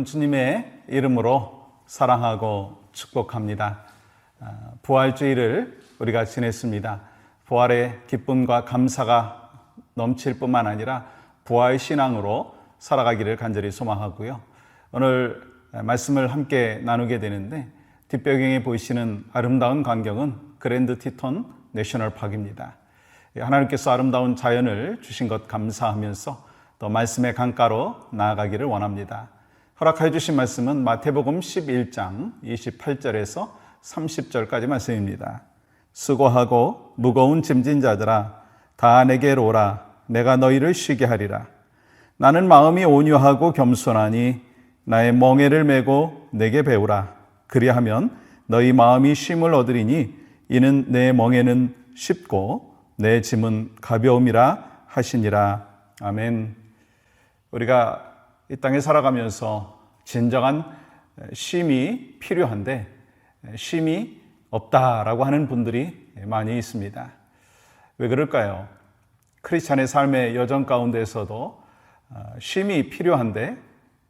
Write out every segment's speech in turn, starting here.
여러분 주님의 이름으로 사랑하고 축복합니다. 부활주일을 우리가 지냈습니다. 부활의 기쁨과 감사가 넘칠 뿐만 아니라 부활 신앙으로 살아가기를 간절히 소망하고요. 오늘 말씀을 함께 나누게 되는데 뒷배경에 보이시는 아름다운 광경은 그랜드 티톤 내셔널 파크입니다. 하나님께서 아름다운 자연을 주신 것 감사하면서 또 말씀의 강가로 나아가기를 원합니다. 허락해 주신 말씀은 마태복음 11장 28절에서 30절까지 말씀입니다. 수고하고 무거운 짐진 자들아 다 내게로 오라. 내가 너희를 쉬게 하리라. 나는 마음이 온유하고 겸손하니 나의 멍에를 메고 내게 배우라. 그리하면 너희 마음이 쉼을 얻으리니 이는 내 멍에는 쉽고 내 짐은 가벼움이라 하시니라. 아멘. 우리가 이 땅에 살아가면서 진정한 쉼이 필요한데 쉼이 없다라고 하는 분들이 많이 있습니다. 왜 그럴까요? 크리스찬의 삶의 여정 가운데서도 쉼이 필요한데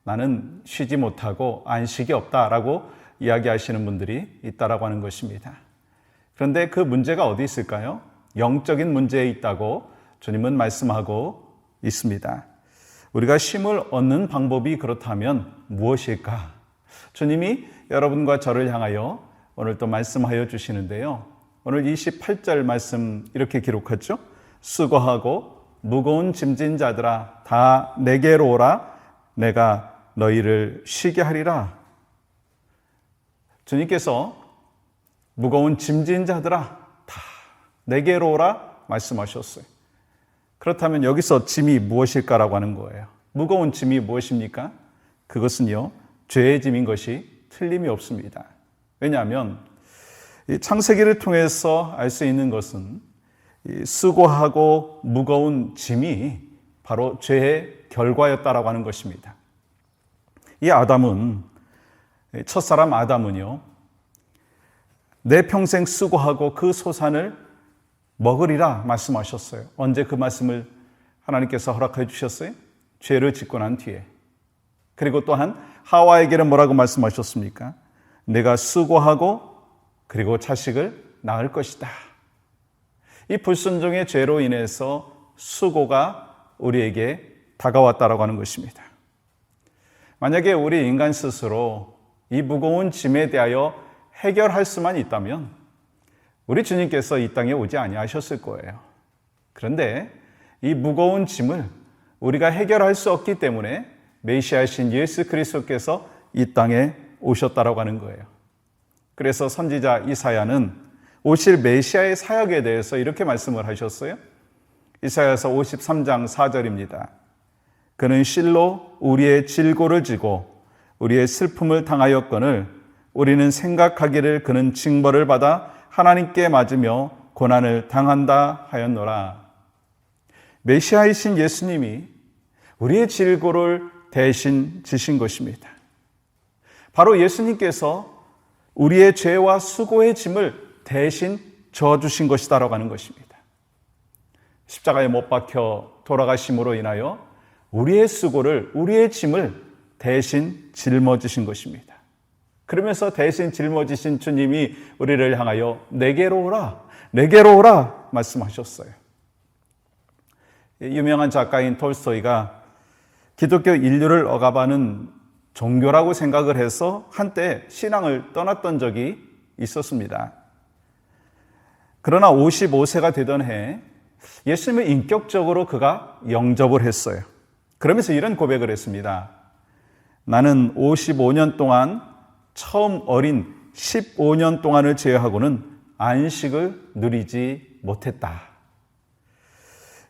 나는 쉬지 못하고 안식이 없다라고 이야기하시는 분들이 있다라고 하는 것입니다. 그런데 그 문제가 어디 있을까요? 영적인 문제에 있다고 주님은 말씀하고 있습니다. 우리가 쉼을 얻는 방법이 그렇다면 무엇일까? 주님이 여러분과 저를 향하여 오늘 또 말씀하여 주시는데요. 오늘 28절 말씀 이렇게 기록하죠. 수고하고 무거운 짐진 자들아 다 내게로 오라. 내가 너희를 쉬게 하리라. 주님께서 무거운 짐진 자들아 다 내게로 오라 말씀하셨어요. 그렇다면 여기서 짐이 무엇일까라고 하는 거예요. 무거운 짐이 무엇입니까? 그것은요, 죄의 짐인 것이 틀림이 없습니다. 왜냐하면 이 창세기를 통해서 알 수 있는 것은 이 수고하고 무거운 짐이 바로 죄의 결과였다라고 하는 것입니다. 이 아담은, 첫사람 아담은요, 내 평생 수고하고 그 소산을 먹으리라 말씀하셨어요. 언제 그 말씀을 하나님께서 허락해 주셨어요? 죄를 짓고 난 뒤에. 그리고 또한 하와에게는 뭐라고 말씀하셨습니까? 내가 수고하고 그리고 자식을 낳을 것이다. 이 불순종의 죄로 인해서 수고가 우리에게 다가왔다라고 하는 것입니다. 만약에 우리 인간 스스로 이 무거운 짐에 대하여 해결할 수만 있다면 우리 주님께서 이 땅에 오지 아니하셨을 거예요. 그런데 이 무거운 짐을 우리가 해결할 수 없기 때문에 메시아이신 예수 그리스도께서 이 땅에 오셨다라고 하는 거예요. 그래서 선지자 이사야는 오실 메시아의 사역에 대해서 이렇게 말씀을 하셨어요. 이사야서 53장 4절입니다. 그는 실로 우리의 질고를 지고 우리의 슬픔을 당하였거늘 우리는 생각하기를 그는 징벌을 받아 하나님께 맞으며 고난을 당한다 하였노라. 메시아이신 예수님이 우리의 질고를 대신 지신 것입니다. 바로 예수님께서 우리의 죄와 수고의 짐을 대신 져주신 것이다라고 하는 것입니다. 십자가에 못 박혀 돌아가심으로 인하여 우리의 수고를, 우리의 짐을 대신 짊어지신 것입니다. 그러면서 대신 짊어지신 주님이 우리를 향하여 내게로 오라, 내게로 오라 말씀하셨어요. 유명한 작가인 톨스토이가 기독교 인류를 억압하는 종교라고 생각을 해서 한때 신앙을 떠났던 적이 있었습니다. 그러나 55세가 되던 해 예수님을 인격적으로 그가 영접을 했어요. 그러면서 이런 고백을 했습니다. 나는 55년 동안 처음 어린 15년 동안을 제외하고는 안식을 누리지 못했다.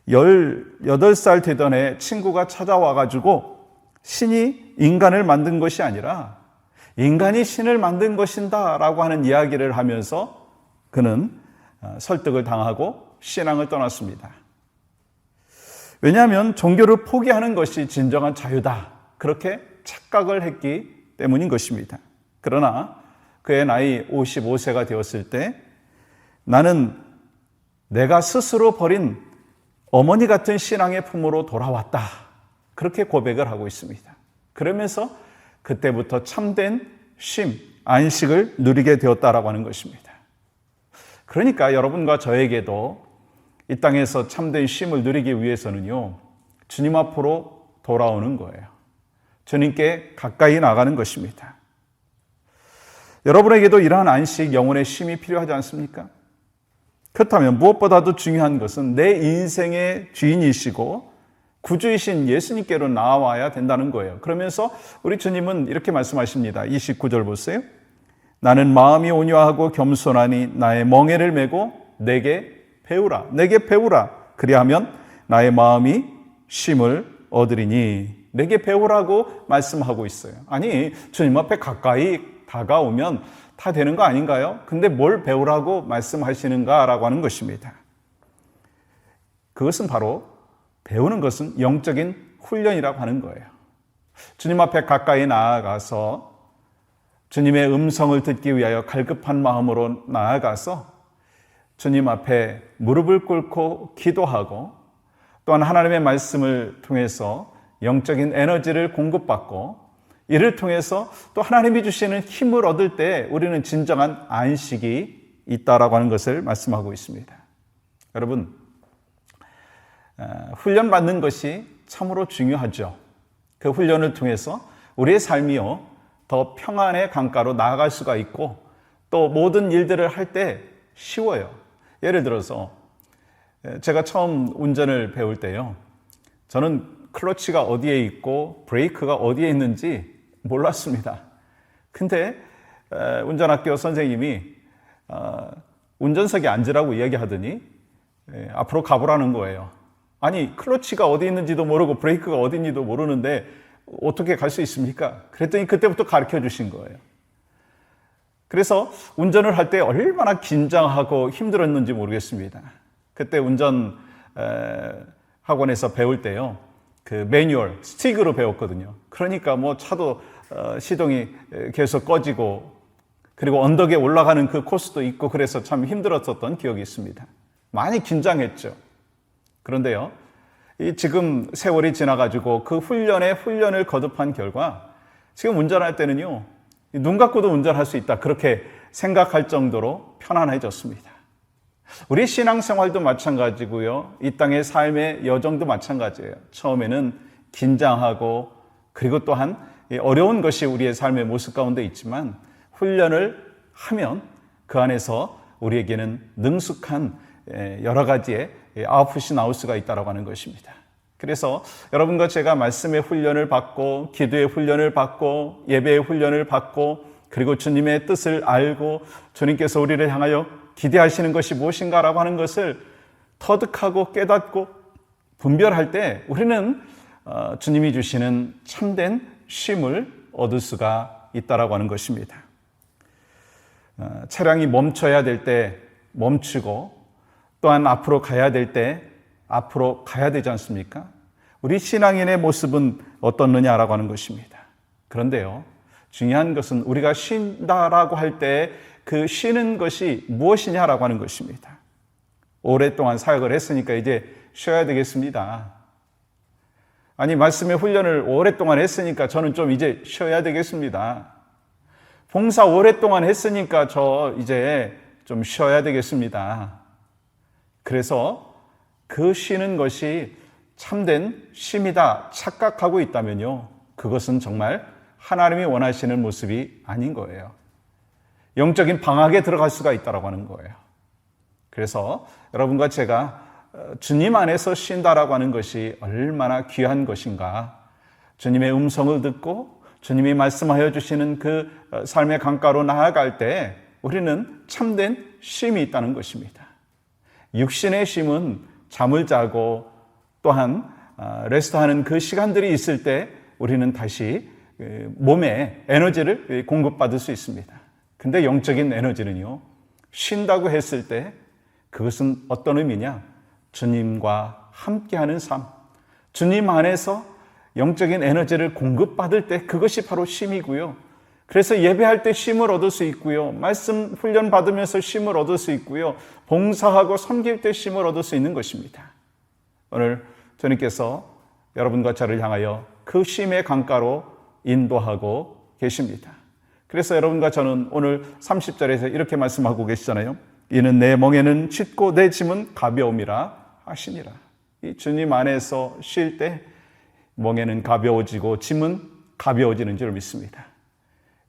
18살 되던 해 친구가 찾아와가지고 신이 인간을 만든 것이 아니라 인간이 신을 만든 것인다 라고 하는 이야기를 하면서 그는 설득을 당하고 신앙을 떠났습니다. 왜냐하면 종교를 포기하는 것이 진정한 자유다. 그렇게 착각을 했기 때문인 것입니다. 그러나 그의 나이 55세가 되었을 때 나는 내가 스스로 버린 어머니 같은 신앙의 품으로 돌아왔다. 그렇게 고백을 하고 있습니다. 그러면서 그때부터 참된 쉼, 안식을 누리게 되었다라고 하는 것입니다. 그러니까 여러분과 저에게도 이 땅에서 참된 쉼을 누리기 위해서는요, 주님 앞으로 돌아오는 거예요. 주님께 가까이 나가는 것입니다. 여러분에게도 이러한 안식, 영혼의 쉼이 필요하지 않습니까? 그렇다면 무엇보다도 중요한 것은 내 인생의 주인이시고 구주이신 예수님께로 나와야 된다는 거예요. 그러면서 우리 주님은 이렇게 말씀하십니다. 29절 보세요. 나는 마음이 온유하고 겸손하니 나의 멍에를 메고 내게 배우라. 내게 배우라. 그리하면 나의 마음이 쉼을 얻으리니. 내게 배우라고 말씀하고 있어요. 아니, 주님 앞에 가까이 다가오면 다 되는 거 아닌가요? 근데 뭘 배우라고 말씀하시는가라고 하는 것입니다. 그것은 바로 배우는 것은 영적인 훈련이라고 하는 거예요. 주님 앞에 가까이 나아가서 주님의 음성을 듣기 위하여 갈급한 마음으로 나아가서 주님 앞에 무릎을 꿇고 기도하고 또한 하나님의 말씀을 통해서 영적인 에너지를 공급받고 이를 통해서 또 하나님이 주시는 힘을 얻을 때 우리는 진정한 안식이 있다라고 하는 것을 말씀하고 있습니다. 여러분, 훈련받는 것이 참으로 중요하죠. 그 훈련을 통해서 우리의 삶이요, 더 평안의 강가로 나아갈 수가 있고 또 모든 일들을 할 때 쉬워요. 예를 들어서 제가 처음 운전을 배울 때요, 저는 클러치가 어디에 있고 브레이크가 어디에 있는지 몰랐습니다. 근데 운전학교 선생님이 운전석에 앉으라고 이야기하더니 앞으로 가보라는 거예요. 아니, 클러치가 어디 있는지도 모르고 브레이크가 어디 있는지도 모르는데 어떻게 갈 수 있습니까? 그랬더니 그때부터 가르쳐 주신 거예요. 그래서 운전을 할 때 얼마나 긴장하고 힘들었는지 모르겠습니다. 그때 운전 학원에서 배울 때요, 그 매뉴얼, 스틱으로 배웠거든요. 그러니까 뭐 차도 시동이 계속 꺼지고 그리고 언덕에 올라가는 그 코스도 있고 그래서 참 힘들었었던 기억이 있습니다. 많이 긴장했죠. 그런데요, 지금 세월이 지나가지고 그 훈련을 거듭한 결과 지금 운전할 때는요, 눈 감고도 운전할 수 있다, 그렇게 생각할 정도로 편안해졌습니다. 우리 신앙생활도 마찬가지고요, 이 땅의 삶의 여정도 마찬가지예요. 처음에는 긴장하고 그리고 또한 어려운 것이 우리의 삶의 모습 가운데 있지만 훈련을 하면 그 안에서 우리에게는 능숙한 여러 가지의 아웃풋이 나올 수가 있다고 하는 것입니다. 그래서 여러분과 제가 말씀의 훈련을 받고 기도의 훈련을 받고 예배의 훈련을 받고 그리고 주님의 뜻을 알고 주님께서 우리를 향하여 기대하시는 것이 무엇인가라고 하는 것을 터득하고 깨닫고 분별할 때 우리는 주님이 주시는 참된 쉼을 얻을 수가 있다라고 하는 것입니다. 차량이 멈춰야 될 때 멈추고 또한 앞으로 가야 될 때 앞으로 가야 되지 않습니까? 우리 신앙인의 모습은 어떻느냐라고 하는 것입니다. 그런데요, 중요한 것은 우리가 쉰다라고 할 때 그 쉬는 것이 무엇이냐라고 하는 것입니다. 오랫동안 사역을 했으니까 이제 쉬어야 되겠습니다. 아니, 말씀의 훈련을 오랫동안 했으니까 저는 좀 이제 쉬어야 되겠습니다. 봉사 오랫동안 했으니까 저 이제 좀 쉬어야 되겠습니다. 그래서 그 쉬는 것이 참된 쉼이다 착각하고 있다면요, 그것은 정말 하나님이 원하시는 모습이 아닌 거예요. 영적인 방학에 들어갈 수가 있다고 하는 거예요. 그래서 여러분과 제가 주님 안에서 쉰다라고 하는 것이 얼마나 귀한 것인가, 주님의 음성을 듣고 주님이 말씀하여 주시는 그 삶의 강가로 나아갈 때 우리는 참된 쉼이 있다는 것입니다. 육신의 쉼은 잠을 자고 또한 레스트하는 그 시간들이 있을 때 우리는 다시 몸에 에너지를 공급받을 수 있습니다. 근데 영적인 에너지는요, 쉰다고 했을 때 그것은 어떤 의미냐? 주님과 함께하는 삶, 주님 안에서 영적인 에너지를 공급받을 때 그것이 바로 쉼이고요. 그래서 예배할 때 쉼을 얻을 수 있고요, 말씀 훈련 받으면서 쉼을 얻을 수 있고요, 봉사하고 섬길 때 쉼을 얻을 수 있는 것입니다. 오늘 주님께서 여러분과 저를 향하여 그 쉼의 강가로 인도하고 계십니다. 그래서 여러분과 저는 오늘 30절에서 이렇게 말씀하고 계시잖아요. 이는 내 멍에는 짙고 내 짐은 가벼움이라 하시니라. 이 주님 안에서 쉴 때 멍에는 가벼워지고 짐은 가벼워지는 줄 믿습니다.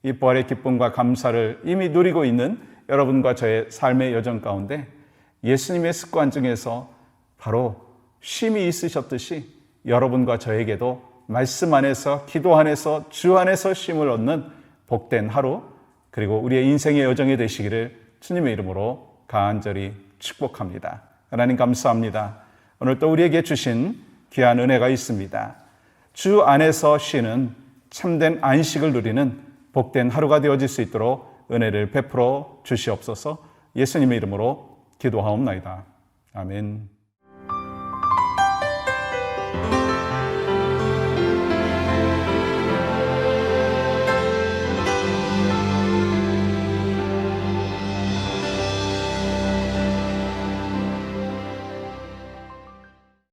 이 부활의 기쁨과 감사를 이미 누리고 있는 여러분과 저의 삶의 여정 가운데 예수님의 습관 중에서 바로 쉼이 있으셨듯이 여러분과 저에게도 말씀 안에서, 기도 안에서, 주 안에서 쉼을 얻는 복된 하루, 그리고 우리의 인생의 여정이 되시기를 주님의 이름으로 간절히 축복합니다. 하나님 감사합니다. 오늘 또 우리에게 주신 귀한 은혜가 있습니다. 주 안에서 쉬는 참된 안식을 누리는 복된 하루가 되어질 수 있도록 은혜를 베풀어 주시옵소서. 예수님의 이름으로 기도하옵나이다. 아멘.